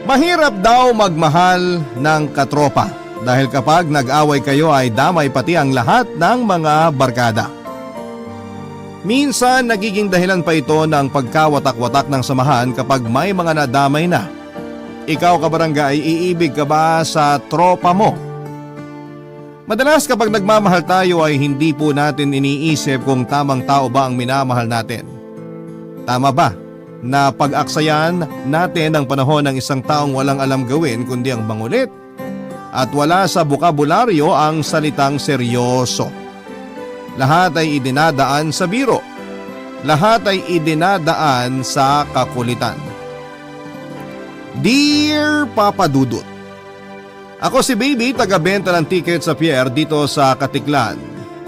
Mahirap daw magmahal ng katropa dahil kapag nag-away kayo ay damay pati ang lahat ng mga barkada. Minsan nagiging dahilan pa ito ng pagkawatak-watak ng samahan kapag may mga nadamay na. Ikaw kabarangay, iibig ka ba sa tropa mo? Madalas kapag nagmamahal tayo ay hindi po natin iniisip kung tamang tao ba ang minamahal natin. Tama ba na pag-aksayan natin ang panahon ng isang taong walang alam gawin kundi ang mangulit at wala sa bukabularyo ang salitang seryoso? Lahat ay idinadaan sa biro. Lahat ay idinadaan sa kakulitan. Dear Papa Dudut, ako si Baby, taga-benta ng ticket sa Pier dito sa Katiklan.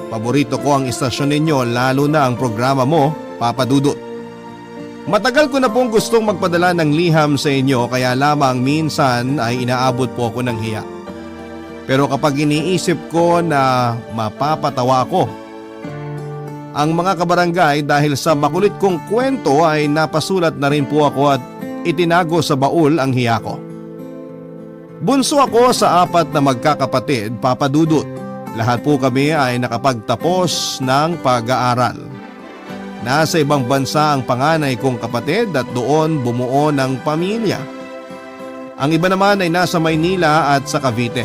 Paborito ko ang istasyon ninyo, lalo na ang programa mo, Papa Dudut. Matagal ko na pong gustong magpadala ng liham sa inyo kaya lamang minsan ay inaabot po ako ng hiya. Pero kapag iniisip ko na mapapatawa ko ang mga kabarangay dahil sa makulit kong kwento ay napasulat na rin po ako at itinago sa baul ang hiya ko. Bunso ako sa 4 na magkakapatid, Papa Dudut. Lahat po kami ay nakapagtapos ng pag-aaral. Nasa ibang bansa ang panganay kong kapatid at doon bumuo ng pamilya. Ang iba naman ay nasa Maynila at sa Cavite.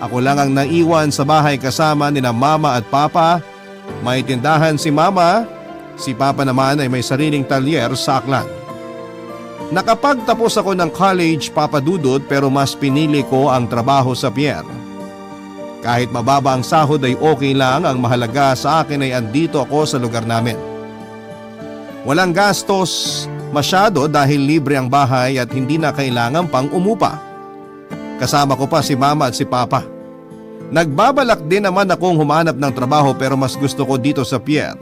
Ako lang ang naiwan sa bahay kasama nina Mama at Papa. May tindahan si Mama, si Papa naman ay may sariling talyer sa Aklan. Nakapagtapos ako ng college, Papa Dudut, pero mas pinili ko ang trabaho sa Pier. Kahit mababa ang sahod ay okay lang, ang mahalaga sa akin ay andito ako sa lugar namin. Walang gastos masyado dahil libre ang bahay at hindi na kailangan pang umupa. Kasama ko pa si Mama at si Papa. Nagbabalak din naman akong humanap ng trabaho pero mas gusto ko dito sa Pier.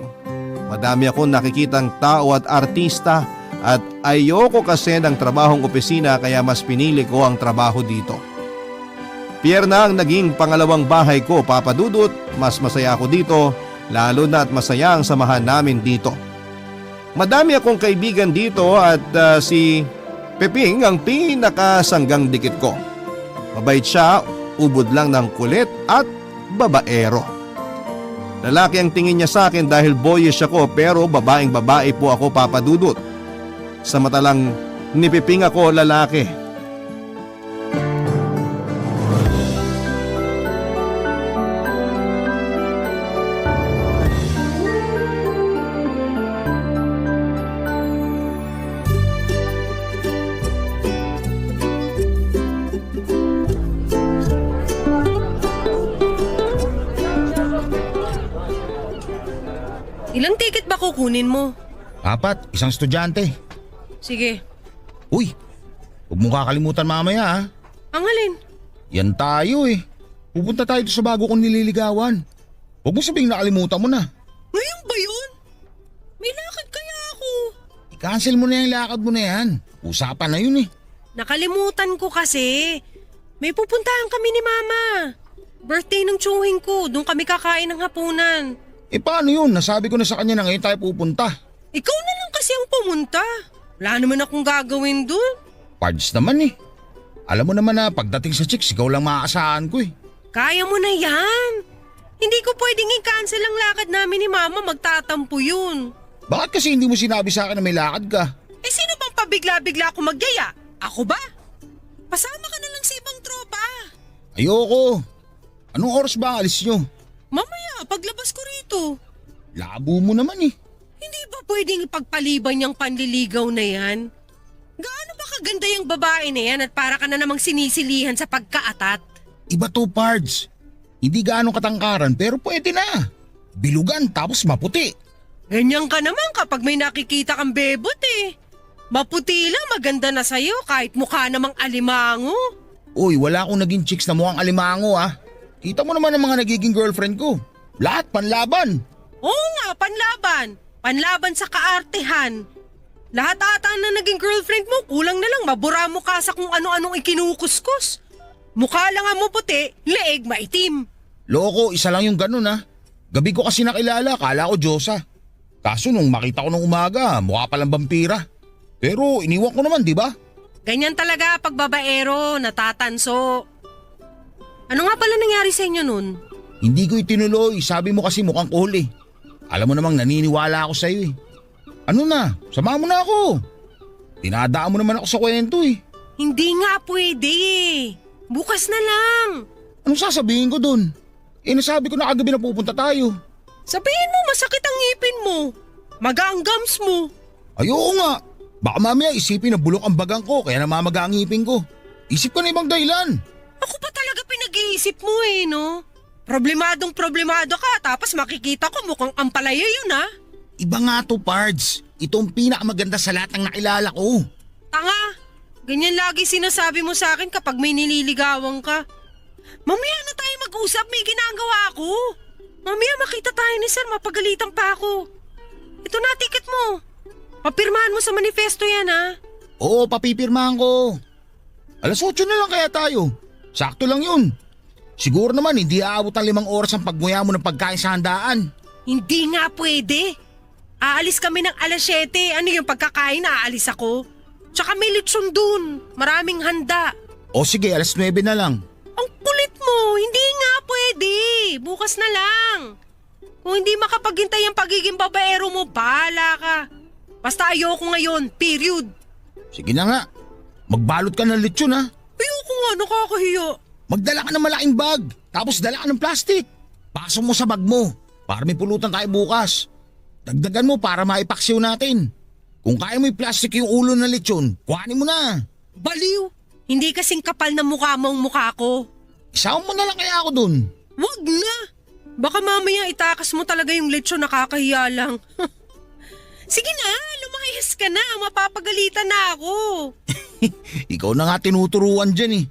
Madami akong nakikitang tao at artista at ayoko kasi ng trabahong opisina kaya mas pinili ko ang trabaho dito. Pier na ang naging pangalawang bahay ko, Papa Dudut. Mas masaya ako dito, lalo na at masaya ang samahan namin dito. Madami akong kaibigan dito at si Peping ang pinakasanggang dikit ko. Mabait siya, ubod lang ng kulit at babaero. Lalaki ang tingin niya sa akin dahil boyish ako pero babaeng babae po ako, Papa Dudut. Sa mata lang ni Peping ako lalaki. Ilang ticket ba kukunin mo? 4, isang estudyante. Sige. Uy, huwag mong kakalimutan mamaya ha. Ang alin? Yan tayo eh. Pupunta tayo sa bago kong nililigawan. Huwag mo sabihing nakalimutan mo na. Ngayon ba yun? May lakad kaya ako. I-cancel mo na yung lakad mo na yan. Usapan na yun eh. Nakalimutan ko kasi. May pupuntahan kami ni Mama. Birthday ng tsuhing ko. Doon kami kakain ng hapunan. Eh paano yun? Nasabi ko na sa kanya na ngayon tayo pupunta. Ikaw na lang kasi ang pumunta. Wala naman akong gagawin doon. Pards naman eh. Alam mo naman na pagdating sa chicks, ikaw lang maaasahan ko eh. Kaya mo na yan. Hindi ko pwedeng i-cancel ang lakad namin ni Mama. Magtatampo yun. Bakit kasi hindi mo sinabi sa akin na may lakad ka? Eh sino bang pabigla-bigla ako magyaya? Ako ba? Pasama ka na lang sa ibang tropa. Ayoko. Anong oras ba ang alis nyo? Mamaya, paglabas ko rito. Labo mo naman eh. Hindi ba pwedeng ipagpaliban yung panliligaw na yan? Gaano ba kaganda yung babae na yan at para ka na namang sinisilihan sa pagkaatat? Iba to, Pards. Hindi gaano katangkaran pero pwede na. Bilugan tapos maputi. Ganyan ka naman kapag may nakikita kang bebot eh. Maputi lang, maganda na sa'yo kahit mukha namang alimango. Uy, wala akong naging chicks na mukhang alimango ah. Kita mo naman ang mga nagiging girlfriend ko. Lahat panlaban. Oo nga, panlaban. Panlaban sa kaartehan. Lahat ata na naging girlfriend mo, kulang na lang mabura mo ka sa kung ano-anong ikinukuskus. Mukha lang ang mo puti, leeg maitim. Loko, isa lang yung ganun ah. Gabi ko kasi nakilala, kala ko Diyosa. Kaso nung makita ko ng umaga, mukha palang vampira. Pero iniwan ko naman, di ba? Ganyan talaga pag babaero, natatanso. Ano nga pala nangyari sa inyo nun? Hindi ko itinuloy, sabi mo kasi mukhang cool eh. Alam mo namang naniniwala ako sa'yo eh. Ano na, sama mo na ako. Dinadaan mo naman ako sa kwento eh. Hindi nga pwede eh. Bukas na lang. Anong sasabihin ko dun? Nasabi ko na kagabi na pupunta tayo. Sabihin mo masakit ang ngipin mo. Maga ang gums mo. Ayoko nga. Baka mamaya isipin na bulok ang bagang ko kaya namamaga ang ngipin ko. Isip ko na ibang dahilan. Ako pa talaga pinag-iisip mo eh, no? Problemado ka tapos makikita ko mukhang ampalaya yun ha. Iba nga to, Pards. Ito ang pinakamaganda sa lahat ng nakilala ko. Tanga, ganyan lagi sinasabi mo sa akin kapag may nililigawan ka. Mamaya na tayo mag-usap, may ginagawa ako. Mamaya makita tayo ni sir, mapagalitan pa ako. Ito na, ticket mo. Papirmahan mo sa manifesto yan ha. Oo, papipirmahan ko. Alas 8 na lang kaya tayo. Sakto lang yun. Siguro naman hindi aabot ang 5 oras ang pagmuya mo ng pagkain sa handaan. Hindi nga pwede. Aalis kami ng alas 7. Ano yung pagkakain, aalis ako. Tsaka may lechon dun. Maraming handa. O sige, alas 9 na lang. Ang kulit mo, hindi nga pwede. Bukas na lang. Kung hindi makapaghintay ang pagiging babaero mo, bahala ka. Basta ayoko ngayon, period. Sige na nga. Magbalot ka ng lechon ha. Ayoko nga, nakakahiya. Magdala ka ng malaking bag. Tapos dala ka ng plastic. Pasok mo sa bag mo. Para may pulutan tayo bukas. Dagdagan mo para maipaksiw natin. Kung kaya mo i-plastic yung ulo ng lechon, kuhanin mo na. Baliw. Hindi kasing kapal na mukha mo ang mukha ko. Isama mo na lang kaya ako dun. Wag na. Baka mamaya itakas mo talaga yung lechon, nakakahiya lang. Sige na, lumayas ka na. Mapapagalitan na ako. Ikaw na nga tinuturuan dyan eh.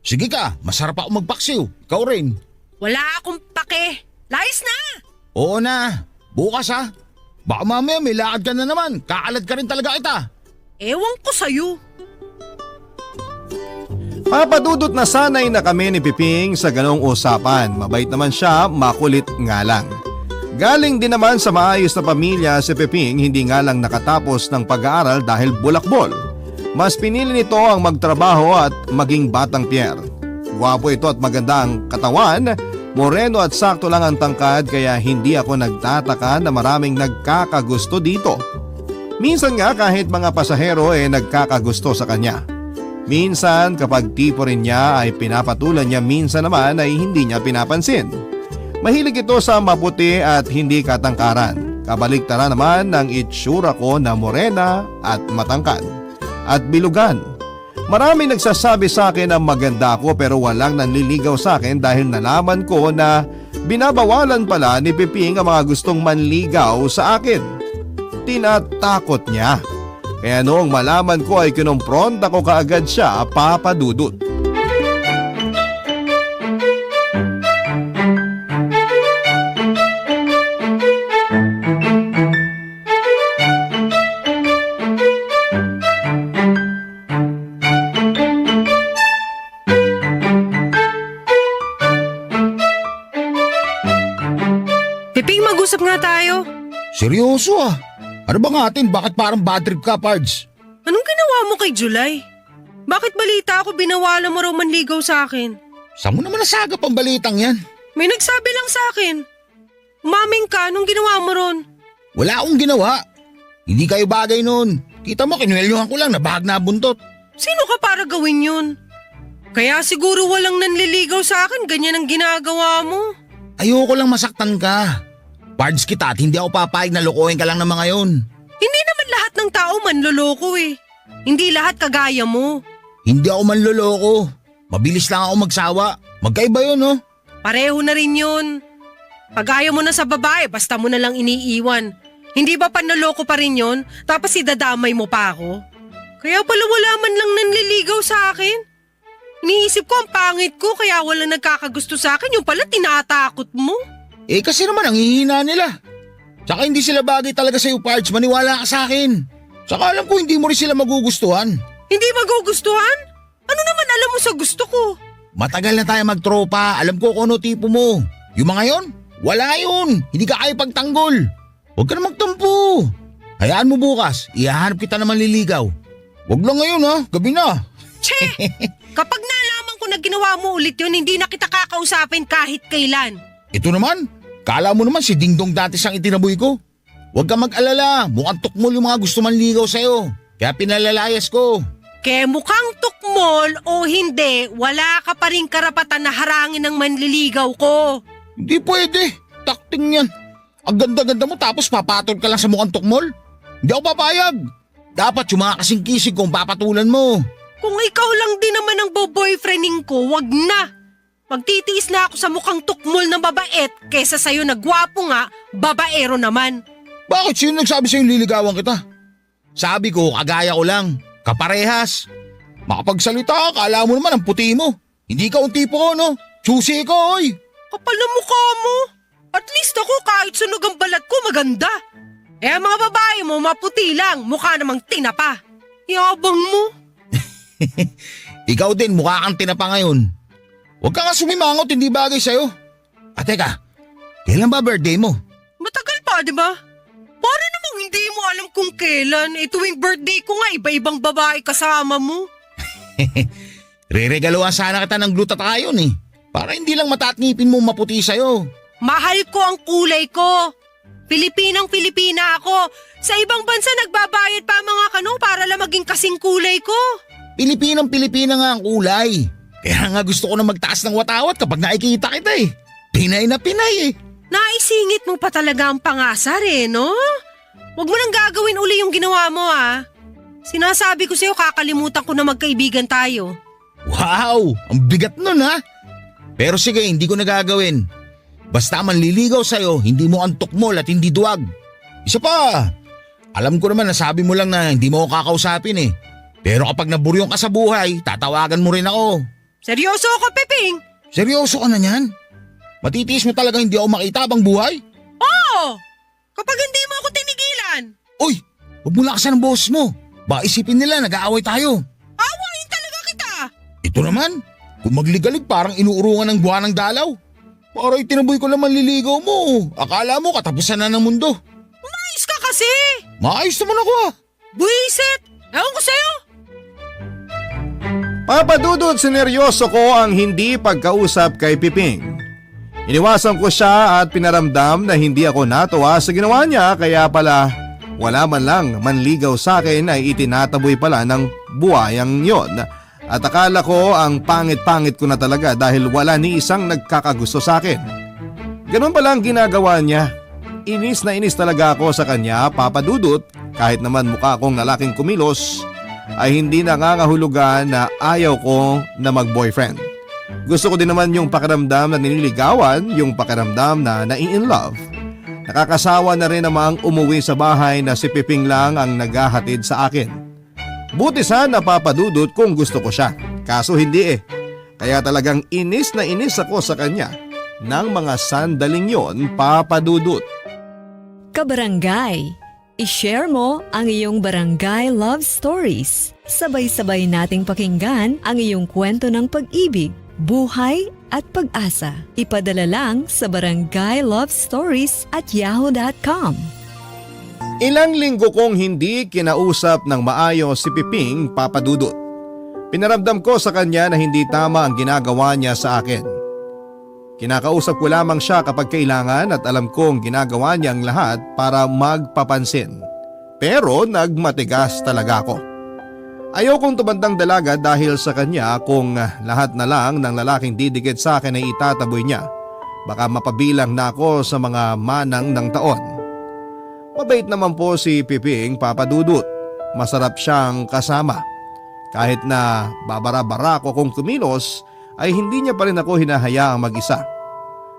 Sige ka, masarap ako magpaksiw. Ikaw rin. Wala akong pake. Layas na. Oo na. Bukas ha. Baka mamaya may lakad ka na naman. Kaalad ka rin talaga kita. Ewan ko sa'yo. Papadudot na sanay na kami ni Piping sa ganong usapan. Mabait naman siya, makulit nga lang. Galing din naman sa maayos na pamilya si Piping, hindi nga lang nakatapos ng pag-aaral dahil bulakbol. Mas pinili nito ang magtrabaho at maging batang Pierre. Gwapo ito at maganda ang katawan, moreno at sakto lang ang tangkad kaya hindi ako nagtataka na maraming nagkakagusto dito. Minsan nga kahit mga pasahero nagkakagusto sa kanya. Minsan kapag tipo rin niya ay pinapatulan niya, minsan naman ay hindi niya pinapansin. Mahilig ito sa maputi at hindi katangkaran. Kabaliktaran naman ng itsura ko na morena at matangkad at bilugan. Marami nagsasabi sa akin na maganda ako pero walang nanliligaw sa akin dahil nalaman ko na binabawalan pala ni Piping ang mga gustong manligaw sa akin. Tinatakot niya. Kaya noong malaman ko ay kinumpronta ko kaagad siya, papadudot. Piping, mag-usap nga tayo. Seryoso ah. Ano ba nga atin? Bakit parang bad trip ka, Pards? Anong ginawa mo kay July? Bakit balita ako binawalan mo raw manligaw sa akin? Saan mo naman nasagap ang balitang yan? May nagsabi lang sa akin. Umaming ka, anong ginawa mo ron? Wala akong ginawa. Hindi kayo bagay nun. Kita mo, kinuwelyuhan ko lang na bahag na buntot. Sino ka para gawin yun? Kaya siguro walang nanliligaw sa akin, ganyan ang ginagawa mo. Ayoko lang masaktan ka. Pards kita at hindi ako papayag na lokohin ka lang ng mga yon. Hindi naman lahat ng tao manloloko eh. Hindi lahat kagaya mo. Hindi ako manloloko. Mabilis lang ako magsawa. Magkaiba yun, no? Pareho na rin yun. Pag ayaw mo na sa babae, basta mo na lang iniiwan. Hindi ba panloloko pa rin yun? Tapos idadamay mo pa ako? Kaya pala wala man lang nanliligaw sa akin. Iniisip ko ang pangit ko kaya wala nagkakagusto sa akin. Yung pala tinatakot mo. Eh kasi naman ang hihina nila. Tsaka hindi sila bagay talaga sa'yo, Pards. Maniwala ka sa akin. Tsaka alam ko hindi mo rin sila magugustuhan. Hindi magugustuhan? Ano naman alam mo sa gusto ko? Matagal na tayo magtropa. Alam ko kung ano tipo mo. Yung mga yon, wala yun. Hindi ka kaya pagtanggol. Huwag ka na magtampo. Hayaan mo bukas. Ihahanap kita na manliligaw. Wag lang ngayon ha, gabi na. Che! Kapag nalaman ko na ginawa mo ulit yun, hindi na kita kakausapin kahit kailan. Ito naman, kala mo naman si Dingdong dati siyang itinaboy ko. Huwag kang mag-alala, mukhang tukmol yung mga gusto manligaw sa'yo. Kaya pinalalayas ko. Kaya mukhang tukmol o hindi, wala ka pa rin karapatan na harangin ng manliligaw ko. Hindi pwede, takting yan. Ang ganda-ganda mo tapos papatol ka lang sa mukhang tukmol. Hindi ako papayag. Dapat yung mga kasing-kisig kong papatulan mo. Kung ikaw lang din naman ang boyfriending ko, wag na. Magtitiis na ako sa mukhang tukmol na babait kaysa sa'yo na gwapo nga, babaero naman. Bakit sino nagsabi sa'yo liligawan kita? Sabi ko, kagaya ko lang. Kaparehas. Makapagsalita ka, kala mo naman ang puti mo. Hindi ka ang tipo ko, no? Susi ko, oy. Kapal na mukha mo. At least ako kahit sunog ang balat ko maganda. Eh ang mga babae mo maputi lang, mukha namang tinapa. Yabang mo. Ikaw din, mukha kang tinapa ngayon. Huwag ka nga sumimangot, hindi bagay sa'yo. At teka, kailan ba birthday mo? Matagal pa, di ba? Para namang hindi mo alam kung kailan. Tuwing birthday ko nga, iba-ibang babae kasama mo. Re-regaluhan sana kita ng glutathione eh. Para hindi lang mataatngipin mo maputi sa'yo. Mahal ko ang kulay ko. Pilipinang-Pilipina ako. Sa ibang bansa nagbabayad pa mga kano para lang maging kasing kulay ko. Pilipinang-Pilipina nga ang kulay. Kaya nga gusto ko na magtaas ng watawat kapag nakikita kita eh. Pinay na Pinay eh. Naisingit mo pa talaga ang pangasar eh, no? Huwag mo nang gagawin uli yung ginawa mo ah. Sinasabi ko sa'yo kakalimutan ko na magkaibigan tayo. Wow! Ang bigat nun ha! Pero sige, hindi ko nagagawin. Basta manliligaw sa'yo, hindi mo antok mo at hindi duwag. Isa pa, alam ko naman na sabi mo lang na hindi mo ako kakausapin eh. Pero kapag naburyong ka sa buhay, tatawagan mo rin ako. Seryoso ako, Peping? Seryoso ka na niyan? Matitiis mo talaga hindi ako makita habang buhay? Oo! Kapag hindi mo ako tinigilan. Uy! Huwag mo lakasan ang boses mo. Baka isipin nila nag-aaway tayo. Awayin talaga kita! Ito naman, kung magligalig parang inuurungan ng buwan ng dalaw. Para itinaboy ko lang manliligaw mo. Akala mo katapusan na ng mundo. Umayos ka kasi! Maayos naman ako ah. Buisit! Ewan ko sa'yo! Papadudod, sineryoso ko ang hindi pagkausap kay Piping. Iniwasan ko siya at pinaramdam na hindi ako natuwa sa ginawa niya, kaya pala wala man lang manligaw sa akin ay itinataboy pala ng buhayang yon. At akala ko ang pangit-pangit ko na talaga dahil wala ni isang nagkakagusto sa akin. Ganun pala ang ginagawa niya. Inis na inis talaga ako sa kanya, Papadudot, kahit naman mukha akong lalaking kumilos ay hindi nangangahulugan na ayaw ko na mag-boyfriend. Gusto ko din naman yung pakiramdam na nililigawan, yung pakiramdam na nai-in-love. Nakakasawa na rin namang umuwi sa bahay na si Piping lang ang naghahatid sa akin. Buti sana, Papadudot, kung gusto ko siya. Kaso hindi eh. Kaya talagang inis na inis ako sa kanya ng mga sandaling yon, Papadudot. Kabarangay, i-share mo ang iyong barangay love stories. Sabay-sabay nating pakinggan ang iyong kwento ng pag-ibig, buhay at pag-asa. Ipadala lang sa barangaylovestories@yahoo.com. Ilang linggo kong hindi kinausap ng maayos si Piping, Papadudot. Pinaramdam ko sa kanya na hindi tama ang ginagawa niya sa akin. Kinakausap ko lamang siya kapag kailangan at alam kong ginagawa niya ang lahat para magpapansin. Pero nagmatigas talaga ako. Ayaw kong tumandang dalaga dahil sa kanya kung lahat na lang ng lalaking didikit sa akin ay itataboy niya. Baka mapabilang na ako sa mga manang ng taon. Mabait naman po si Piping, Papadudot. Masarap siyang kasama. Kahit na babara-bara ko kung kumilos, ay hindi niya pa rin ako hinahayaang mag-isa.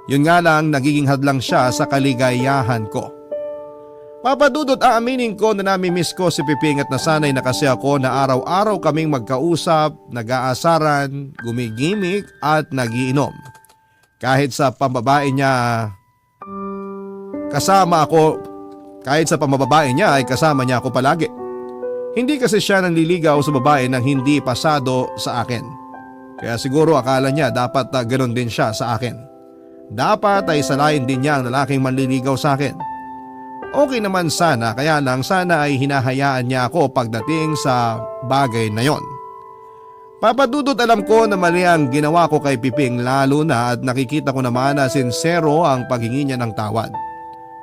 Yun nga lang, nagiging hadlang siya sa kaligayahan ko. Papadudot, aaminin ko na nami-miss ko si Piping at nasanay na kasi ako na araw-araw kaming magkausap, nag-aasaran, gumigimik at nagiinom. Kahit sa pambabae niya ay kasama niya ako palagi. Hindi kasi siya nanliligaw sa babae nang hindi pasado sa akin. Kaya siguro akala niya dapat ganoon din siya sa akin. Dapat ay salayin din niya ang lalaking manliligaw sa akin. Okay naman sana, kaya lang sana ay hinahayaan niya ako pagdating sa bagay na yon. Papa Dudut, alam ko na mali ang ginawa ko kay Piping, lalo na at nakikita ko naman na sincero ang paghingi niya ng tawad.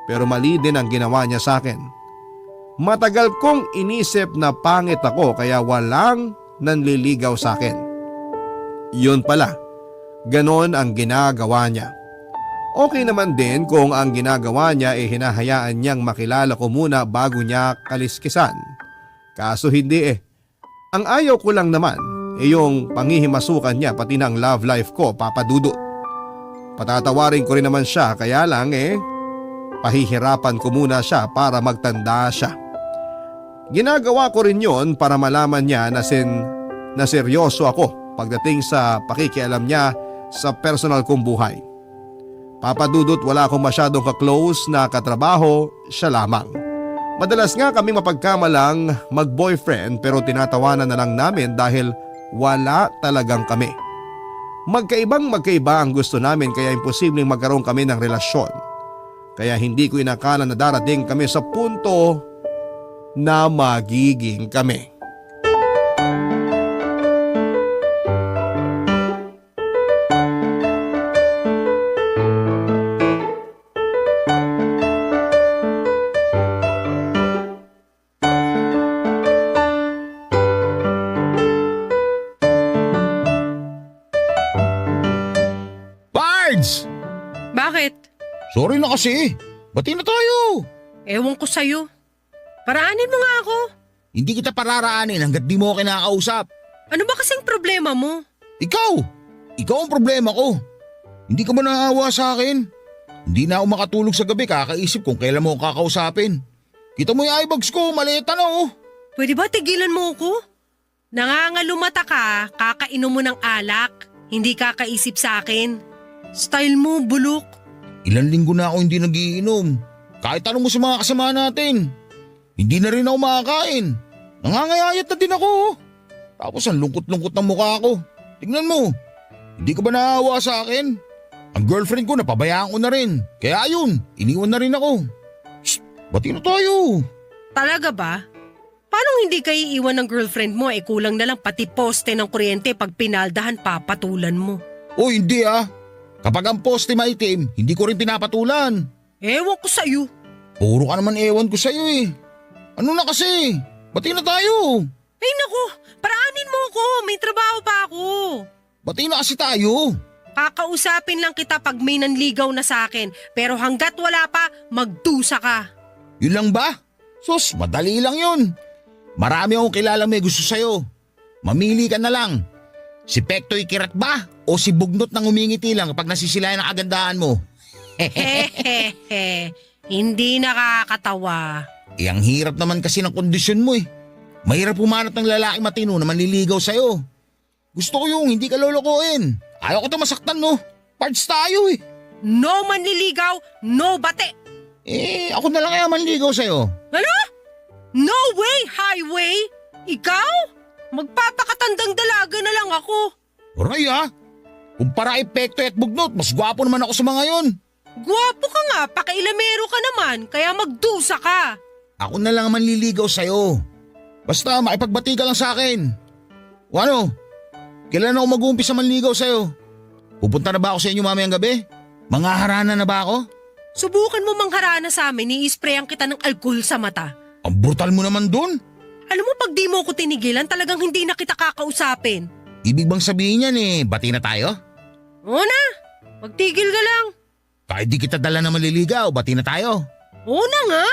Pero mali din ang ginawa niya sa akin. Matagal kong inisip na pangit ako kaya walang nanliligaw sa akin. Yun pala, ganon ang ginagawa niya. Okay naman din kung ang ginagawa niya ay hinahayaan niyang makilala ko muna bago niya kaliskisan. Kaso hindi eh. Ang ayaw ko lang naman yung pangihimasukan niya pati ng love life ko, Papa Dudut. Patatawarin ko rin naman siya, kaya lang pahihirapan ko muna siya para magtanda siya. Ginagawa ko rin yon para malaman niya na seryoso ako pagdating sa pakikialam niya sa personal kong buhay. Papa Dudut, wala akong masyadong ka-close na katrabaho, siya lamang. Madalas nga kami mapagkamalang mag-boyfriend pero tinatawanan na lang namin dahil wala talagang kami. Magkaibang-magkaiba ang gusto namin kaya imposibleng magkaroon kami ng relasyon. Kaya hindi ko inakala na darating kami sa punto na magiging kami. Pards! Bakit? Sorry na kasi. Bati na tayo. Ewan ko sa'yo. Paraanin mo nga ako. Hindi kita pararaanin hanggat di mo ako kinakausap. Ano ba kasing problema mo? Ikaw! Ikaw ang problema ko. Hindi ka ba naawa sa akin? Hindi na ako makatulog sa gabi kakaisip kung kailan mo ako kakausapin. Kita mo yung eyebags ko, maleta na oh. Pwede ba tigilan mo ako? Nangangalumata ka, kakainom mo ng alak, hindi kakaisip sa akin. Style mo, bulok. Ilang linggo na ako hindi nagiinom. Kahit tanong mo sa mga kasama natin. Hindi na rin ako makakain. Nangangayayat na din ako oh. Tapos ang lungkot-lungkot ng mukha ko. Tingnan mo, hindi ka ba naawa sa akin? Ang girlfriend ko napabayaan ko na rin. Kaya ayun, iniwan na rin ako. Shh, bati na tayo. Talaga ba? Paano hindi kayo iiwan ng girlfriend mo kulang na lang pati poste ng kuryente pag pinaldahan papatulan mo? O hindi ah. Kapag ang poste maitim, hindi ko rin pinapatulan. Ewan ko sa'yo. Puro ka naman ewan ko sa'yo eh. Ano na kasi? Bati na tayo. Ay naku, paraanin mo ako, may trabaho pa ako. Bati na kasi tayo. Kakausapin lang kita pag may nanligaw na sa akin, pero hanggat wala pa, magdusa ka. Yun lang ba? Sus, madali lang yun. Marami akong kilala may gusto sa'yo. Mamili ka na lang. Si Pektoy Kirat ba? O si Bugnot nang umingiti lang kapag nasisilayan ang kagandahan mo? Hehehe, hindi nakakatawa. Ang hirap naman kasi ng kondisyon mo eh. Mahirap humanap ng lalaki matino na manliligaw sa'yo. Gusto ko yung hindi ka lolokohin. Ayaw ko ito masaktan no. Parts tayo eh. No manliligaw, no bate. Ako na lang kaya manligaw sa'yo. Ano? No way, highway? Ikaw? Magpapakatandang dalaga na lang ako. Aray ah. Kumpara Pektoy at Bugnot, mas gwapo naman ako sa mga yon. Gwapo ka nga, pakailamero ka naman, kaya magdusa ka. Ako na lang ang manliligaw sa'yo. Basta makipagbati ka lang sa akin. O ano? Kailan ako mag-uumpisa manligaw sa'yo? Pupunta na ba ako sa inyo mamayang gabi? Mga harana na ba ako? Subukan mo mangharana sa amin, i-sprayan kita ng alcohol sa mata. Ang brutal mo naman dun. Alam mo, pag di mo ko tinigilan, talagang hindi na kita kakausapin. Ibig bang sabihin yan bati na tayo? Oo na, magtigil ka lang. Kahit di kita dala na maliligaw, bati na tayo. Oo na nga.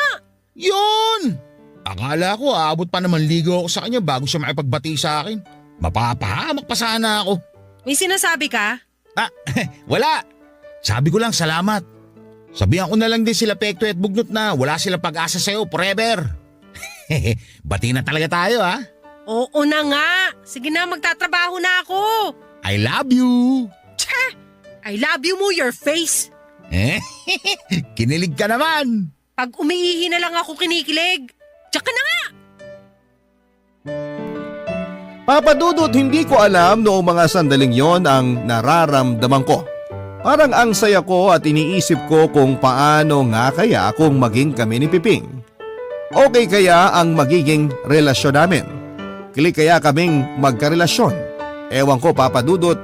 Yun! Akala ko aabot pa naman ligaw ako sa kanya bago siya makipagbati sa akin. Mapapahamak pa sana ako. May sinasabi ka? Wala. Sabi ko lang salamat. Sabihan ko na lang din sila Pektoy at Bugnot na wala silang pag-asa sa'yo forever. Bati na talaga tayo ha. Oo na nga. Sige na, magtatrabaho na ako. I love you. Tche! I love you mo, your face. Kinilig ka naman. Pag umiihi na lang ako kinikilig. Tsaka na nga. Papa Dudut, hindi ko alam noong mga sandaling yon ang nararamdaman ko. Parang ang saya ko at iniisip ko kung paano nga kaya kung maging kami ni Piping. Okay kaya ang magiging relasyon namin? Klik kaya kaming magkarelasyon? Ewan ko Papa Dudut,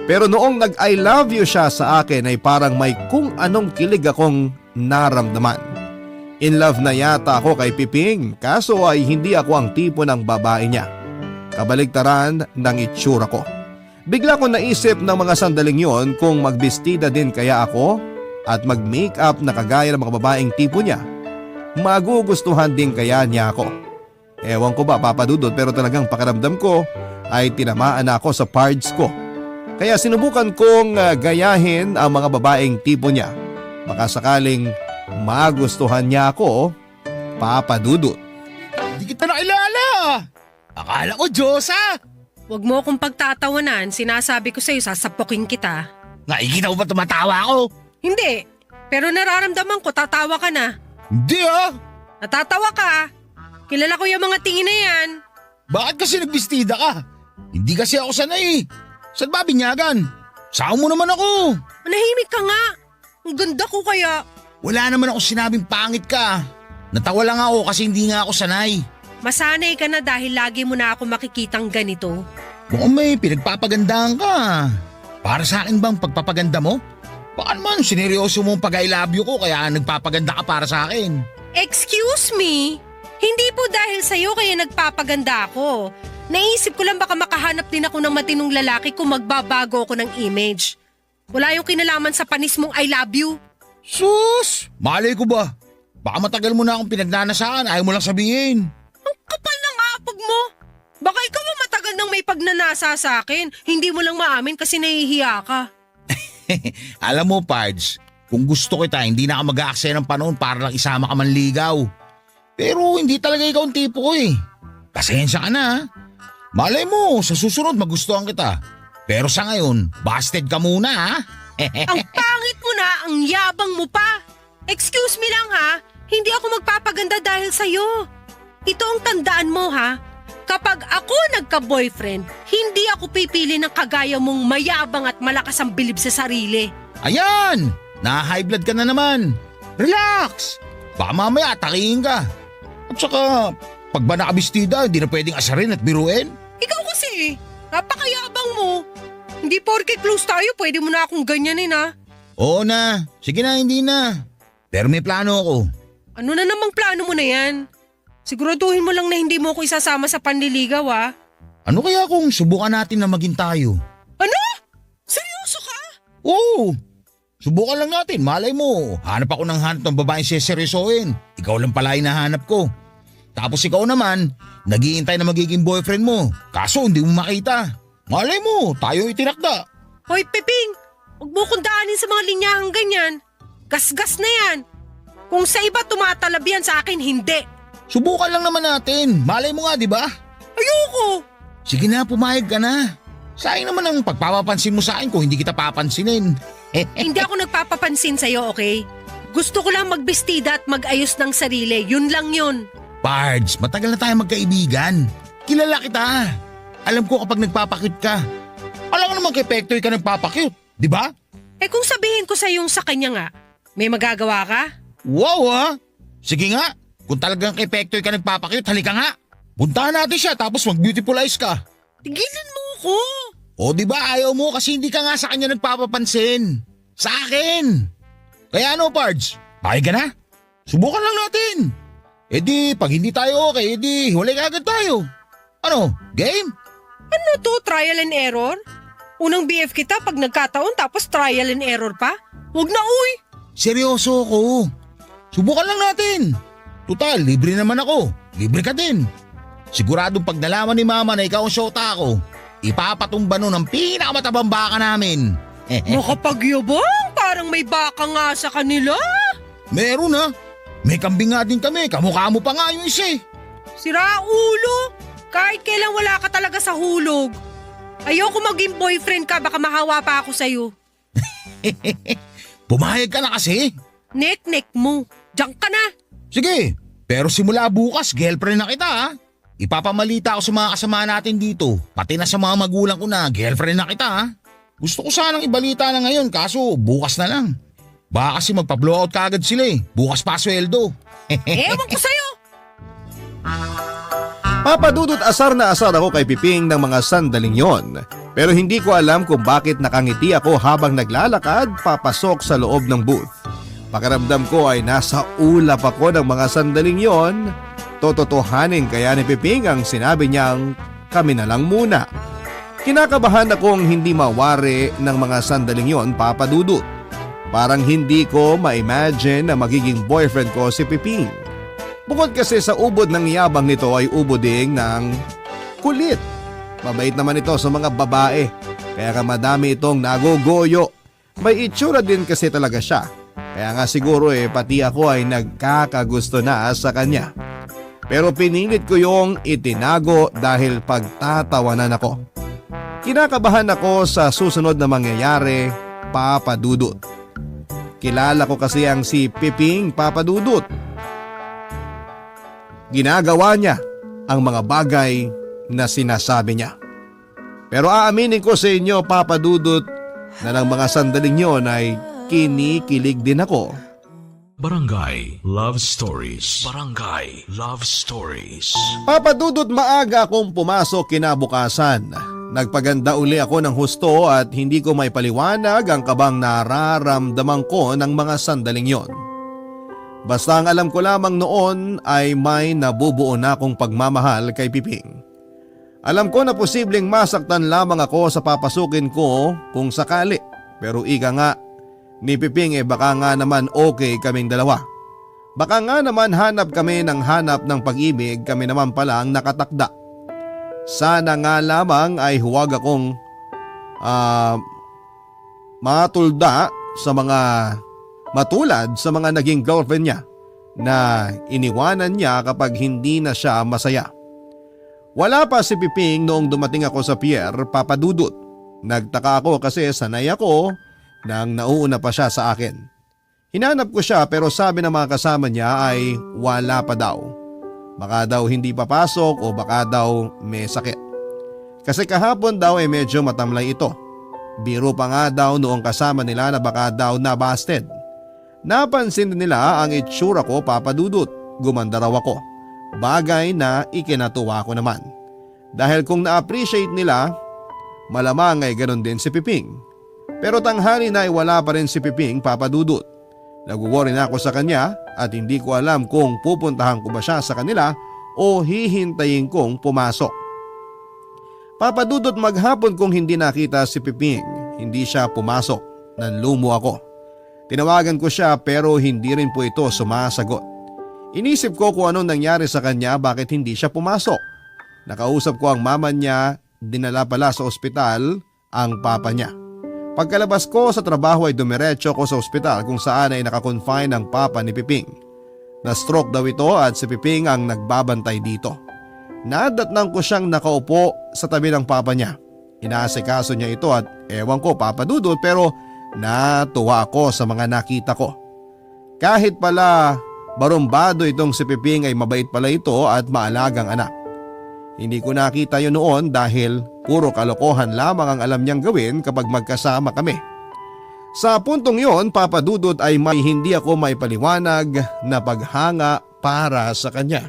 pero noong nag-I love you siya sa akin ay parang may kung anong kilig akong naramdaman. In love na yata ako kay Piping, kaso ay hindi ako ang tipo ng babae niya. Kabaligtaran ng itsura ko. Bigla ko naisip ng mga sandaling yon kung magbestida din kaya ako at mag-makeup na kagaya ng mga babaeng tipo niya. Magugustuhan din kaya niya ako. Ewan ko ba Papa Dudut, pero talagang pakiramdam ko ay tinamaan na ako sa parts ko. Kaya sinubukan kong gayahin ang mga babaeng tipo niya. Baka sakaling magustuhan niya ako, Papa Dudut. Hindi kita nakilala. Akala ko Diyosa. Huwag mo akong pagtatawanan, sinasabi ko sa'yo sasapukin kita. Nakikita mo ba tumatawa ako? Hindi, pero nararamdaman ko tatawa ka na. Hindi ah. Natatawa ka. Kilala ko yung mga tingin na yan. Bakit kasi nagbistida ka? Hindi kasi ako sanay. Saan ba binyagan? Saan mo naman ako? Manahimik ka nga. Ang ganda ko kaya. Wala naman ako sinabing pangit ka. Natawa lang ako kasi hindi nga ako sanay. Masanay ka na dahil lagi mo na ako makikitang ganito. Mukhang may pinagpapagandahan ka. Para sa akin bang pagpapaganda mo? Baka naman sineryoso mo ang pag-I love you ko kaya nagpapaganda ka para sa akin. Excuse me? Hindi po dahil sa'yo kaya nagpapaganda ako. Naisip ko lang baka makahanap din ako ng matinong lalaki kung magbabago ako ng image. Wala yung kinalaman sa panis mong I love you. Sus! Malay ko ba? Baka matagal mo na akong pinagnanasaan, ayaw mo lang sabihin. Ang kapal ng apag mo. Baka ikaw ang matagal nang may pagnanasa sa akin. Hindi mo lang maamin kasi nahihiya ka. Alam mo, Pards, kung gusto kita, hindi na ka mag-aaksaya ng panahon para lang isama ka manligaw. Pero hindi talaga ikaw ang tipo ko eh. Pasensya ka na ha. Malay mo, sa susunod magustuhan kita. Pero sa ngayon, busted ka muna ha. Ang pangit mo na, ang yabang mo pa. Excuse me lang ha, hindi ako magpapaganda dahil sa'yo. Ito ang tandaan mo ha, kapag ako nagka-boyfriend, hindi ako pipili ng kagaya mong mayabang at malakas ang bilib sa sarili. Ayan! Na-high blood ka na naman. Relax! Baka mamaya atakihin ka. At saka, pag ba nakabistida, hindi na pwedeng asarin at biruin. Ikaw kasi, napakayabang mo. Hindi porke close tayo, pwede mo na akong ganyanin ha. Oo na, sige na, hindi na. Pero may plano ako. Ano na namang plano mo na yan? Siguraduhin mo lang na hindi mo ako isasama sa panliligaw ha. Ano kaya kung subukan natin na maging tayo? Ano? Seryoso ka? Oo! Subukan lang natin, malay mo. Hanap ako ng hanap ng babaeng seseryosohin. Ikaw lang pala yung nahanap ko. Tapos ikaw naman, naghihintay na magiging boyfriend mo. Kaso hindi mo makita. Malay mo, tayo itinakda. Hoy Peping, huwag mo kong daanin sa mga linyahang ganyan. Gasgas na yan. Kung sa iba tumatalab yan, sa akin hindi. Subukan lang naman natin. Malay mo nga, di ba? Ayoko. Sige na, pumayag ka na. Sayang naman ang pagpapapansin mo sa akin kung hindi kita papansinin. Hindi ako nagpapapansin sa'yo, okay? Gusto ko lang magbestida at mag-ayos ng sarili. Yun lang yun. Pards, matagal na tayo magkaibigan. Kilala kita. Alam ko kapag nagpapakyut ka. Alam ko naman kay Pektoy ka nagpapakyut, di ba? Eh kung sabihin ko sa'yong sa kanya nga, may magagawa ka? Wow ha? Sige nga, kung talagang kay Pektoy ka nagpapakyut, halika nga. Puntahan natin siya tapos mag-beautiful-ize ka. Tigilan mo ko. O di ba ayaw mo kasi hindi ka nga sa kanya nagpapapansin. Sa akin. Kaya ano, Pards? Payag ka na? Subukan lang natin. E di, pag hindi tayo okay, e di, huli ka agad tayo. Ano, game? Ano to, trial and error? Unang BF kita pag nagkataon tapos trial and error pa? Huwag na uy. Seryoso ako. Subukan lang natin. Tutal, libre naman ako. Libre ka din. Siguradong pag nalaman ni Mama na ikaw ang syota ko, ipapatumba nun ang pinakamatabang baka namin. Makapagyabang, parang may baka nga sa kanila. Meron ha. May kambing nga din kami, kamukha mo pa nga yung isa eh. Sira ulo. Kahit kailan wala ka talaga sa hulog. Ayoko maging boyfriend ka, baka mahawa pa ako sa'yo. Pumayag ka na kasi. Nek-nek mo. Diyan ka na. Sige, pero simula bukas, girlfriend na kita ha. Ipapamalita ako sa mga kasama natin dito, pati na sa mga magulang ko na girlfriend na kita ha. Gusto ko sanang ibalita na ngayon kaso bukas na lang. Baka kasi magpa-blowout kaagad sila eh. Bukas pa sweldo. Ewan ko sa'yo. Papa Dudut, asar na asar ako kay Piping ng mga sandaling yon. Pero hindi ko alam kung bakit nakangiti ako habang naglalakad papasok sa loob ng booth. Pakiramdam ko ay nasa ulap ako ng mga sandaling yon. Tototohanin kaya ni Piping ang sinabi niyang kami na lang muna. Kinakabahan akong hindi mawari ng mga sandaling yon, Papa Dudut. Parang hindi ko ma-imagine na magiging boyfriend ko si Piping. Bukod kasi sa ubod ng yabang nito ay ubod ding ng kulit. Mabait naman ito sa mga babae, kaya ka madami itong nagogoyo. May itsura din kasi talaga siya. Kaya nga siguro pati ako ay nagkakagusto na sa kanya. Pero pinilit ko yung itinago dahil pagtatawanan ako. Kinakabahan ako sa susunod na mangyayari, Papa Dudut. Kilala ko kasi ang si Piping, Papa Dudut. Ginagawa niya ang mga bagay na sinasabi niya. Pero aaminin ko sa inyo, Papa Dudut, na ng mga sandaling yon ay kinikilig din ako. Barangay Love Stories. Barangay Love Stories. Papa Dudut, maaga akong pumasok kinabukasan. Nagpaganda uli ako ng husto at hindi ko may paliwanag ang kabang nararamdaman ko ng mga sandaling yon. Basta ang alam ko lamang noon ay may nabubuo na akong pagmamahal kay Piping. Alam ko na posibleng masaktan lamang ako sa papasukin ko kung sakali. Pero ika nga, ni Piping baka nga naman okay kaming dalawa. Baka nga naman hanap kami ng hanap ng pag-ibig, kami naman pala ang nakatakda. Sana nga lamang ay huwag akong matulda sa mga matulad sa mga naging girlfriend niya na iniwanan niya kapag hindi na siya masaya. Wala pa si Piping noong dumating ako sa pier, Papa Dudut. Nagtaka ako kasi sanay ako nang nauuna pa siya sa akin. Hinanap ko siya pero sabi ng mga kasama niya ay wala pa daw. Baka daw hindi papasok o baka daw may sakit. Kasi kahapon daw medyo matamlay ito. Biro pa nga daw noong kasama nila na baka daw nabasted. Napansin nila ang itsura ko, Papa Dudut. Gumanda raw ako. Bagay na ikinatuwa ko naman. Dahil kung na-appreciate nila, malamang ay ganon din si Piping. Pero tanghali na ay wala pa rin si Piping, Papa Dudut. Nag-worry na ako sa kanya at hindi ko alam kung pupuntahan ko ba siya sa kanila o hihintayin kong pumasok. Papa Dudut, maghapon kong hindi nakita si Piping, hindi siya pumasok. Nanlumo ako. Tinawagan ko siya pero hindi rin po ito sumasagot. Inisip ko kung anong nangyari sa kanya, bakit hindi siya pumasok. Nakausap ko ang mama niya, dinala pala sa ospital ang papa niya. Pagkalabas ko sa trabaho ay dumiretso ko sa ospital kung saan ay nakakonfine ang papa ni Piping. Na-stroke daw ito at si Piping ang nagbabantay dito. Nadatnang ko siyang nakaupo sa tabi ng papa niya. Inaasikaso niya ito at ewan ko, Papa Dudut, pero natuwa ako sa mga nakita ko. Kahit pala barumbado itong si Piping ay mabait pala ito at maalagang anak. Hindi ko nakita yun noon dahil puro kalokohan lamang ang alam niyang gawin kapag magkasama kami. Sa puntong yon, Papa Dudut, ay may hindi ako may paliwanag na paghanga para sa kanya.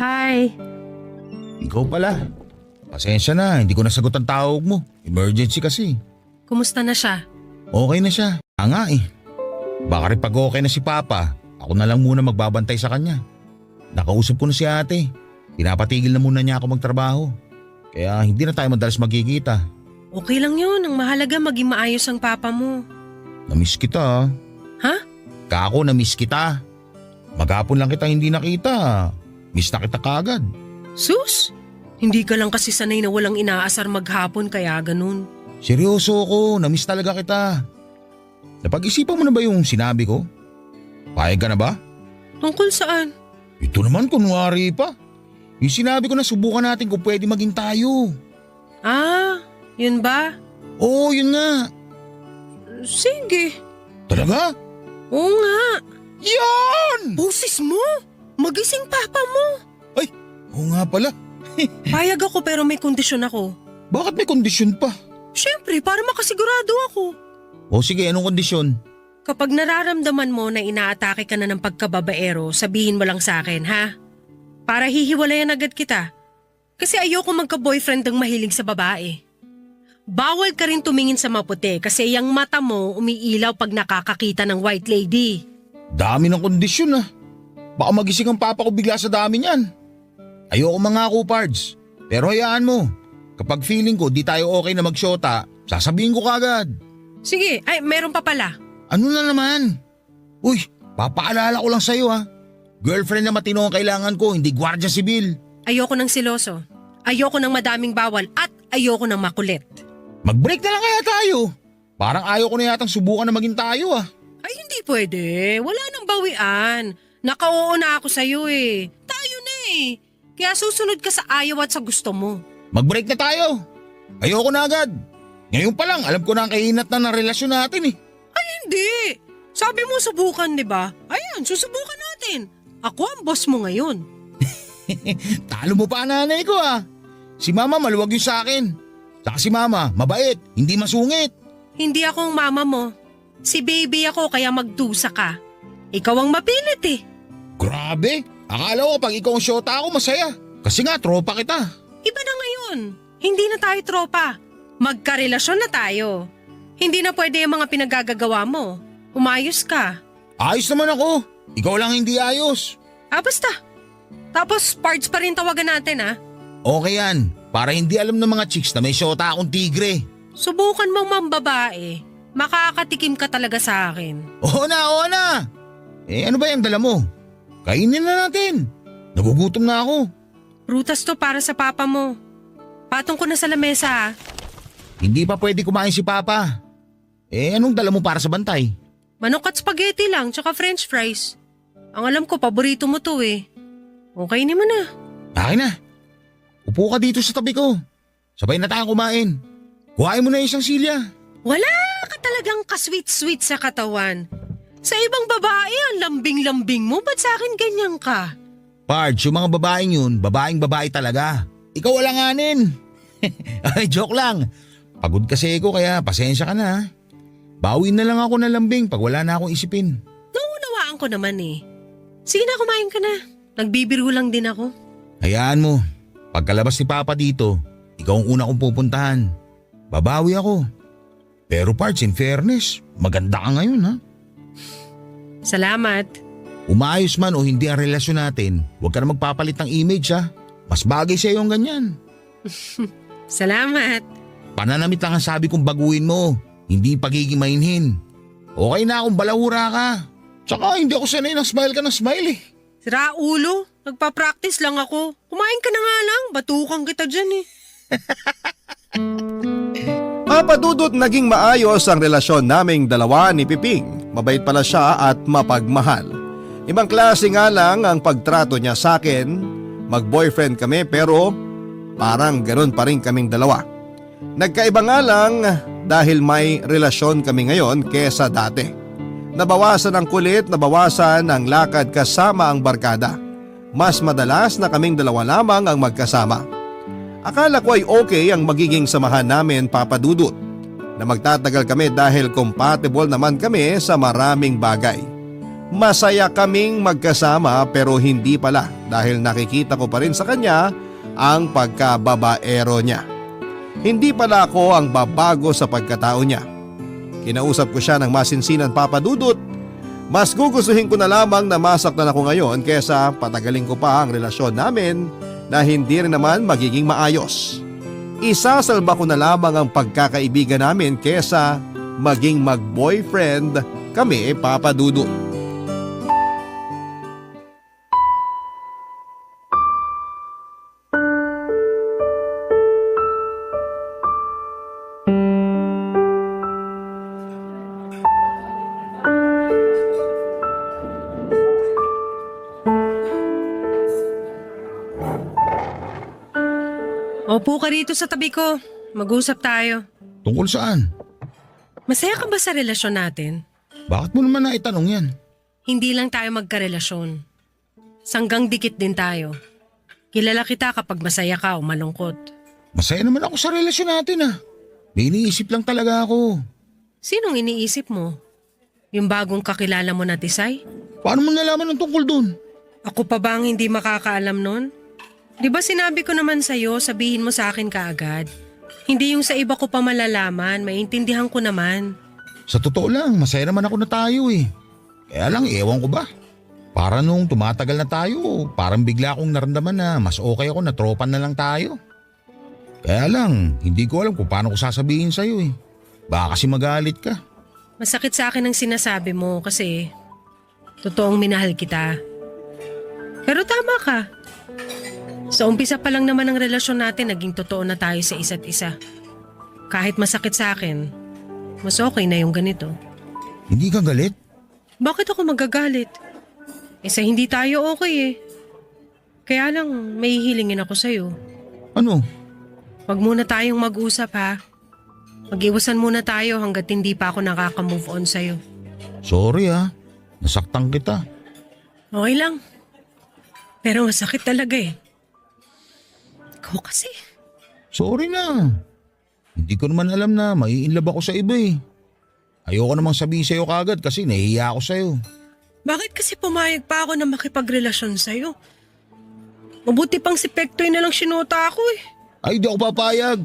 Hi. Ikaw pala. Pasensya na, hindi ko nasagot ang tawag mo. Emergency kasi. Kumusta na siya? Okay na siya. Nga eh. Baka rin pag okay na si Papa, ako na lang muna magbabantay sa kanya. Nakausap ko na si ate. Pinapatigil na muna niya ako magtrabaho. Kaya hindi na tayo madalas magkikita. Okay lang yun. Ang mahalaga maging maayos ang papa mo. Namiss kita. Ha? Kako, namiss kita. Maghapon lang kita hindi nakita. Miss na kita kagad. Sus? Hindi ka lang kasi sanay na walang inaasar maghapon kaya ganun. Seryoso ko, namiss talaga kita. Napag-isipan mo na ba yung sinabi ko? Payag ka na ba? Tungkol saan? Ito naman kunwari pa. Yung sinabi ko na subukan natin kung pwede maging tayo. Ah, yun ba? Oo, yun nga. Sige. Talaga? Oo nga. Yan! Boses mo? Magising papa mo. Ay, oo nga pala. Payag ako pero may kondisyon ako. Bakit may kondisyon pa? Siyempre, para makasigurado ako. O sige, anong kondisyon? Kapag nararamdaman mo na inaatake ka na ng pagkababaero, sabihin mo lang sa akin, ha? Para hihiwalayan agad kita. Kasi ayoko magka-boyfriend ng mahilig sa babae. Bawal ka rin tumingin sa maputi kasi yung mata mo umiilaw pag nakakakita ng white lady. Dami ng kondisyon ah. Baka magising ang papa ko bigla sa dami niyan. Ayoko mangako, Pards. Pero hayaan mo. Kapag feeling ko di tayo okay na magsyota, sasabihin ko kagad. Sige, ay meron pa pala. Ano na naman? Uy, papaalala ko lang sa'yo ha. Girlfriend na matino ang kailangan ko, hindi gwardiya sibil. Ayoko ng siloso. Ayoko ng madaming bawal at ayoko ng makulit. Mag-break na lang kaya tayo. Parang ayaw ko na yatang subukan na maging tayo ah. Ay hindi pwede. Wala nang bawian. Nakauo na ako sa'yo eh. Tayo na eh. Kaya susunod ka sa ayaw at sa gusto mo. Mag-break na tayo. Ayoko na agad. Ngayon pa lang, alam ko na ang kahinat na ng relasyon natin eh. Ay hindi. Sabi mo subukan, di ba? Ayan, susubukan natin. Ako ang boss mo ngayon. Talo mo pa ang nanay ko ah. Si mama maluwag yun sa akin. Saka si mama, mabait, hindi masungit. Hindi ako ang mama mo. Si baby ako kaya magdusa ka. Ikaw ang mapilit eh. Grabe, akala ko pag ikaw ang syota ako masaya. Kasi nga, tropa kita. Iba na ngayon. Hindi na tayo tropa. Magkarelasyon na tayo. Hindi na pwede yung mga pinagagagawa mo. Umayos ka. Ayos naman ako. Ikaw lang hindi ayos. Ah, basta. Tapos parts pa rin tawagan natin ah. Okay yan, para hindi alam ng mga chicks na may syota akong tigre. Subukan mong mambabae. Makakatikim ka talaga sa akin. Oo na, oo na. Eh ano ba yung dala mo? Kainin na natin. Nagugutom na ako. Prutas to para sa papa mo. Patong ko na sa lamesa ah. Hindi pa pwede kumain si Papa. Eh anong dala mo para sa bantay? Manok at spaghetti lang, tsaka french fries. Ang alam ko, paborito mo to eh. Okay naman na. Akin na. Upo ka dito sa tabi ko. Sabay na tayong kumain. Kuhain mo na isang silya. Wala ka talagang kasweet-sweet sa katawan. Sa ibang babae, ang lambing-lambing mo. Ba't sa akin ganyan ka? Pards, yung mga babaeng yun, babae talaga. Ikaw alanganin. Ay, joke lang. Pagod kasi ako kaya pasensya ka na. Bawin na lang ako ng lambing pag wala na akong isipin. Naunawaan ko naman eh. Sige na, kumain ka na. Nagbibiro lang din ako. Hayaan mo. Pagkalabas ni Papa dito, ikaw ang una kong pupuntahan. Babawi ako. Pero Pards, in fairness, maganda ka ngayon ha. Salamat. Umayos man o hindi ang relasyon natin, huwag ka na magpapalit ng image ha. Mas bagay sa iyo ang ganyan. Salamat. Pananamit lang ang sabi kong baguhin mo, hindi pagiging mainhin. Okay na akong balahura ka. Tsaka hindi ako sanay ng smile ka ng smile eh. Sira ulo, nagpa-practice lang ako. Kumain ka na nga lang, batukan kita dyan eh. Papa Dudut, naging maayos ang relasyon naming dalawa ni Piping. Mabait pala siya at mapagmahal. Ibang klase nga lang ang pagtrato niya sa akin. Mag-boyfriend kami pero parang ganun pa rin kaming dalawa. Nagkaiba nga lang dahil may relasyon kami ngayon kesa dati. Nabawasan ang kulit, nabawasan ang lakad kasama ang barkada. Mas madalas na kaming dalawa lamang ang magkasama. Akala ko ay okay ang magiging samahan namin, Papa Dudut, na magtatagal kami dahil compatible naman kami sa maraming bagay. Masaya kaming magkasama pero hindi pala dahil nakikita ko pa rin sa kanya ang pagkababaero niya. Hindi pala ako ang babago sa pagkatao niya. Kinausap ko siya ng masinsinan, Papa Dudut. Mas gugustuhin ko na lamang na masaktan ako ngayon kesa patagalin ko pa ang relasyon namin na hindi rin naman magiging maayos. Isasalba ko na lamang ang pagkakaibigan namin kesa maging mag-boyfriend kami, Papa Dudut. Opo ka rito sa tabi ko. Mag-usap tayo. Tungkol saan? Masaya ka ba sa relasyon natin? Bakit mo naman naitanong yan? Hindi lang tayo magkarelasyon. Sanggang dikit din tayo. Kilala kita kapag masaya ka o malungkot. Masaya naman ako sa relasyon natin ah. May iniisip lang talaga ako. Sinong iniisip mo? Yung bagong kakilala mo na Tisay? Paano mo nalaman ang tungkol dun? Ako pa ba ang hindi makakaalam nun? Di ba sinabi ko naman sa'yo, sabihin mo sa akin kaagad? Hindi yung sa iba ko pa malalaman, maintindihan ko naman. Sa totoo lang, masaya naman ako na tayo eh. Kaya lang, ewan ko ba? Para nung tumatagal na tayo, parang bigla akong naramdaman na mas okay ako na tropan na lang tayo. Kaya lang, hindi ko alam kung paano ko sasabihin sa'yo eh. Baka kasi magalit ka. Masakit sa akin ang sinasabi mo kasi totoong minahal kita. Pero tama ka. Sa umpisa pa lang naman ng relasyon natin, naging totoo na tayo sa isa't isa. Kahit masakit sa akin, mas okay na yung ganito. Hindi ka galit? Bakit ako magagalit? Sa hindi tayo okay eh. Kaya lang, may hihilingin ako sa'yo. Ano? Wag muna tayong mag-usap ha. Mag-iwasan muna tayo hanggat hindi pa ako nakaka-move on sa'yo. Sorry ah, nasaktan kita. Okay lang. Pero masakit talaga eh. Ikaw kasi. Sorry na. Hindi ko naman alam na mai-inlove ako sa iba eh. Ayoko namang sabihin sa'yo kagad kasi nahihiya ako sa'yo. Bakit kasi pumayag pa ako na makipagrelasyon sa'yo? Mabuti pang si Pektoy na lang sinota ako eh. Ay, di ako papayag.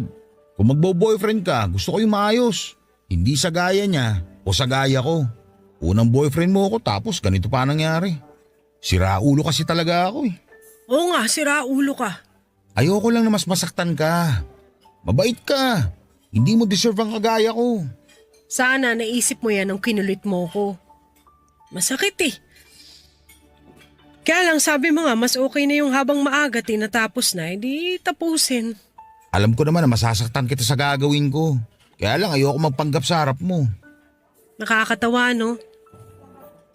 Kung magbo-boyfriend ka, gusto ko yung maayos. Hindi sa gaya niya o sa gaya ko. Unang boyfriend mo ako tapos ganito pa nangyari. Sira ulo kasi talaga ako eh. Oo nga, sira ulo ka. Ayoko lang na mas masaktan ka. Mabait ka. Hindi mo deserve ang kagaya ko. Sana naisip mo yan nung kinulit mo ko. Masakit eh. Kaya lang sabi mo nga mas okay na yung habang maaga tinatapos na, edi tapusin. Alam ko naman na masasaktan kita sa gagawin ko. Kaya lang ayoko magpanggap sa harap mo. Nakakatawa no?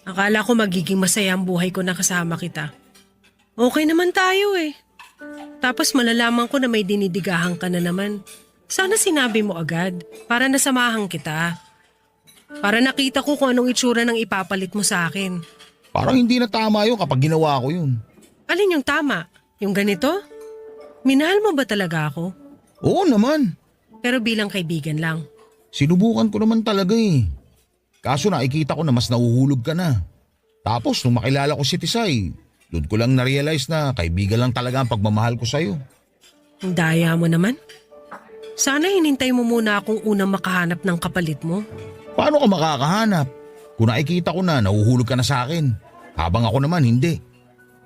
Akala ko magiging masaya ang buhay ko na kasama kita. Okay naman tayo eh. Tapos malalaman ko na may dinidigahan ka na naman. Sana sinabi mo agad para nasamahan kita. Para nakita ko kung anong itsura ng ipapalit mo sa akin. Parang hindi na tama yun kapag ginawa ko yun. Alin yung tama? Yung ganito? Minahal mo ba talaga ako? Oo naman. Pero bilang kaibigan lang. Sinubukan ko naman talaga eh. Kaso nakikita ko na mas nauhulog ka na. Tapos nung makilala ko si Tisay, doon ko lang na-realize na kaibigan lang talaga ang pagmamahal ko sa'yo. Ang daya mo naman. Sana hinintay mo muna akong unang makahanap ng kapalit mo. Paano ka makakahanap? Kung nakikita ko na nauhulog ka na sa akin, habang ako naman hindi.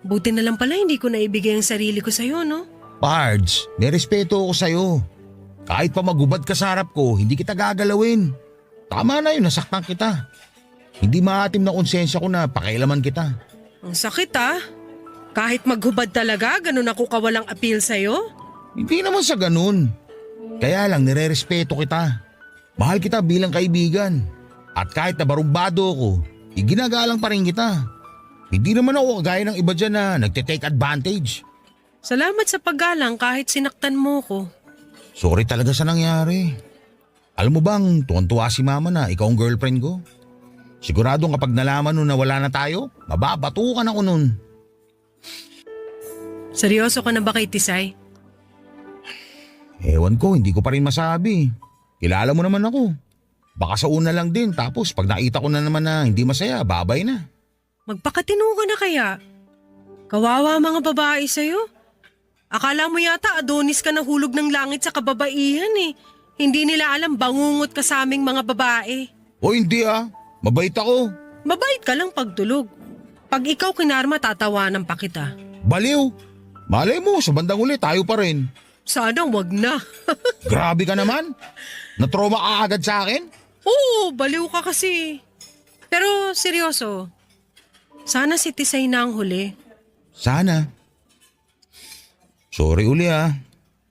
Buti na lang pala hindi ko naibigay ang sarili ko sa'yo, no? Pards, may respeto ako sa'yo. Kahit pa magubad ka sa harap ko, hindi kita gagalawin. Tama na yun, nasaktan kita. Hindi maatim na konsensya ko na pakialaman kita. Ang sakit ah. Kahit maghubad talaga, ganun ako kawalang appeal sa'yo? Hindi naman sa ganun. Kaya lang nire-respeto kita. Mahal kita bilang kaibigan. At kahit nabarumbado ako, iginagalang pa rin kita. Hindi naman ako kagaya ng iba dyan na nagte-take advantage. Salamat sa paggalang kahit sinaktan mo ko. Sorry talaga sa nangyari. Alam mo bang tuwan-tuwa si mama na ikaw ang girlfriend ko? Siguradong kapag nalaman nun na wala na tayo, mababatukan ako nun. Seryoso ka na ba kay Tisay? Ewan ko, hindi ko pa rin masabi. Kilala mo naman ako. Baka sa una lang din tapos pag nakita ko na naman na hindi masaya, babay na. Magpakatino ka na kaya? Kawawa mga babae sa'yo. Akala mo yata Adonis ka na hulog ng langit sa kababaihan eh. Hindi nila alam bangungot ka sa aming mga babae. O hindi ah, mabait ako. Mabait ka lang pagtulog. Pag ikaw kinarma, tatawanan pa kita. Baliw. Malay mo, sa bandang uli tayo pa rin. Sana wag na. Grabe ka naman. Natroma ka agad sa akin? Oo, baliw ka kasi. Pero seryoso, sana si Tisay na ang huli. Sana. Sorry uli ah.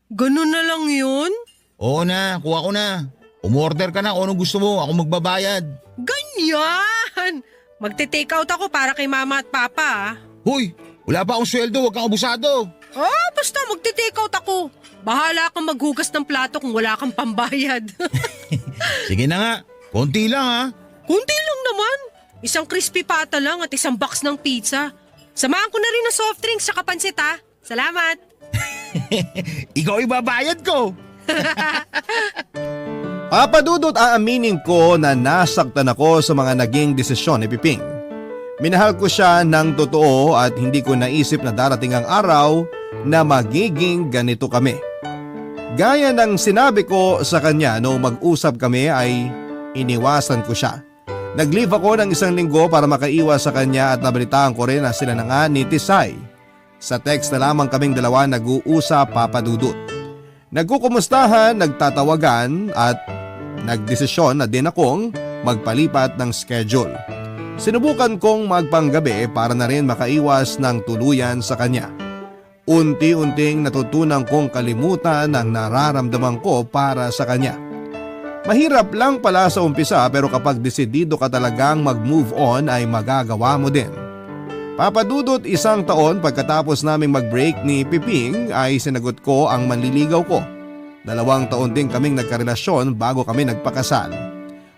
Ganun na lang yun? Oo na, kuha ko na. Umorder ka na kung anong gusto mo, ako magbabayad. Ganyan! Magte-take out ako para kay mama at papa ah. Hoy, wala pa akong sweldo, huwag kang abusado. Basta magte-take out ako. Bahala kang maghugas ng plato kung wala kang pambayad. Sige na nga, konti lang ha. Kunti lang naman. Isang crispy pata lang at isang box ng pizza. Samahan ko na rin ng soft drinks sa pansit ha. Salamat. Ikaw ibabayad ko. Papa Dudut, aaminin ko na nasaktan ako sa mga naging desisyon ni Piping. Minahal ko siya ng totoo at hindi ko naisip na darating ang araw na magiging ganito kami. Gaya ng sinabi ko sa kanya noong mag-usap kami ay iniwasan ko siya. Nag-leave ako ng 1 linggo para makaiwas sa kanya at nabalitaan ko rin na sila na nga ni Tisay. Sa text na lamang kaming dalawa nag-uusap, Papa Dudut. Nagkukumustahan, nagtatawagan at nagdesisyon na din akong magpalipat ng schedule. Sinubukan kong magpanggabi para na rin makaiwas ng tuluyan sa kanya. Unti-unting natutunan kong kalimutan ang nararamdaman ko para sa kanya. Mahirap lang pala sa umpisa pero kapag desidido ka talagang mag-move on ay magagawa mo din. Papa Dudut, 1 taon pagkatapos naming mag-break ni Piping ay sinagot ko ang manliligaw ko. 2 taon din kaming nagkarelasyon bago kami nagpakasal.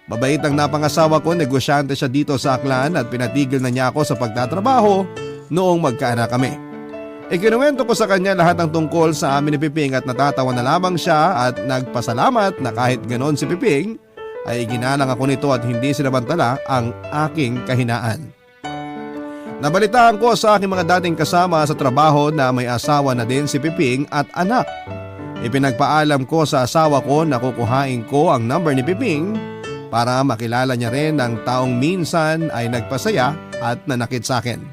Mabait ang napangasawa ko, negosyante siya dito sa Aklan at pinatigil na niya ako sa pagtatrabaho noong magkaanak kami. Ikinuwento ko sa kanya lahat ng tungkol sa amin ni Piping at natatawa na lamang siya at nagpasalamat na kahit ganon si Piping ay ginalang ako nito at hindi sinabantala ang aking kahinaan. Nabalitaan ko sa aking mga dating kasama sa trabaho na may asawa na din si Piping at anak. Ipinagpaalam ko sa asawa ko na kukuhain ko ang number ni Piping para makilala niya rin ang taong minsan ay nagpasaya at nanakit sa akin.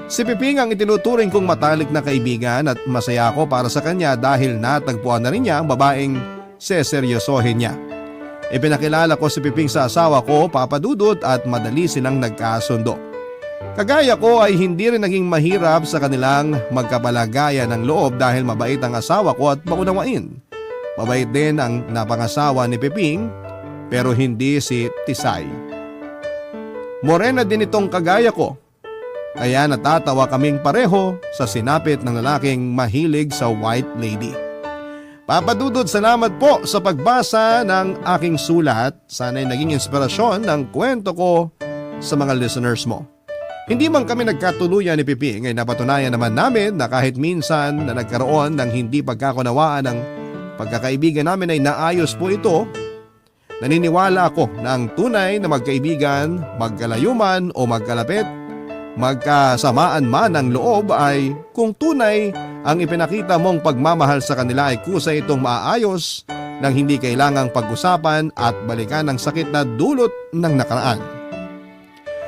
Si Piping ang itinuturing kong matalik na kaibigan at masaya ako para sa kanya dahil natagpuan na rin niya ang babaeng seseryosohin niya. Ipinakilala ko si Piping sa asawa ko, Papa Dudut, at madali silang nagkasundo. Kagaya ko ay hindi rin naging mahirap sa kanilang magkabalagayan ng loob dahil mabait ang asawa ko at maunawain. Mabait din ang napangasawa ni Piping pero hindi si Tisay. Morena din itong kagaya ko. Kaya natatawa kaming pareho sa sinapit ng lalaking mahilig sa white lady. Papa Dudut, salamat po sa pagbasa ng aking sulat. Sana'y naging inspirasyon ng kwento ko sa mga listeners mo. Hindi man kami nagkatuluyan ni Piping ay napatunayan naman namin na kahit minsan na nagkaroon ng hindi pagkakunawaan ng pagkakaibigan namin ay naayos po ito. Naniniwala ako na ang tunay na magkaibigan, magkalayuman o magkalapit, magkasamaan man ang loob ay kung tunay ang ipinakita mong pagmamahal sa kanila ay kusa itong maaayos nang hindi kailangang pag-usapan at balikan ng sakit na dulot ng nakaraan.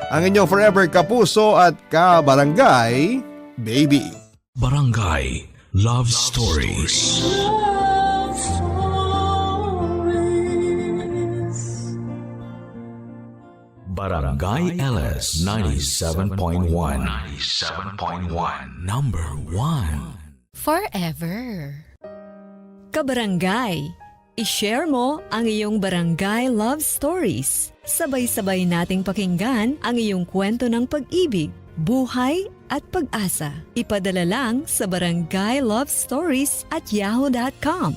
Ang inyong forever kapuso at kabarangay, Baby. Barangay Love Stories. Barangay LS 97.1. 97.1. Number 1. Forever. Kabarangay, i-share mo ang iyong barangay love stories. Sabay-sabay nating pakinggan ang iyong kwento ng pag-ibig, buhay at pag-asa. Ipadala lang sa barangaylovestories@yahoo.com.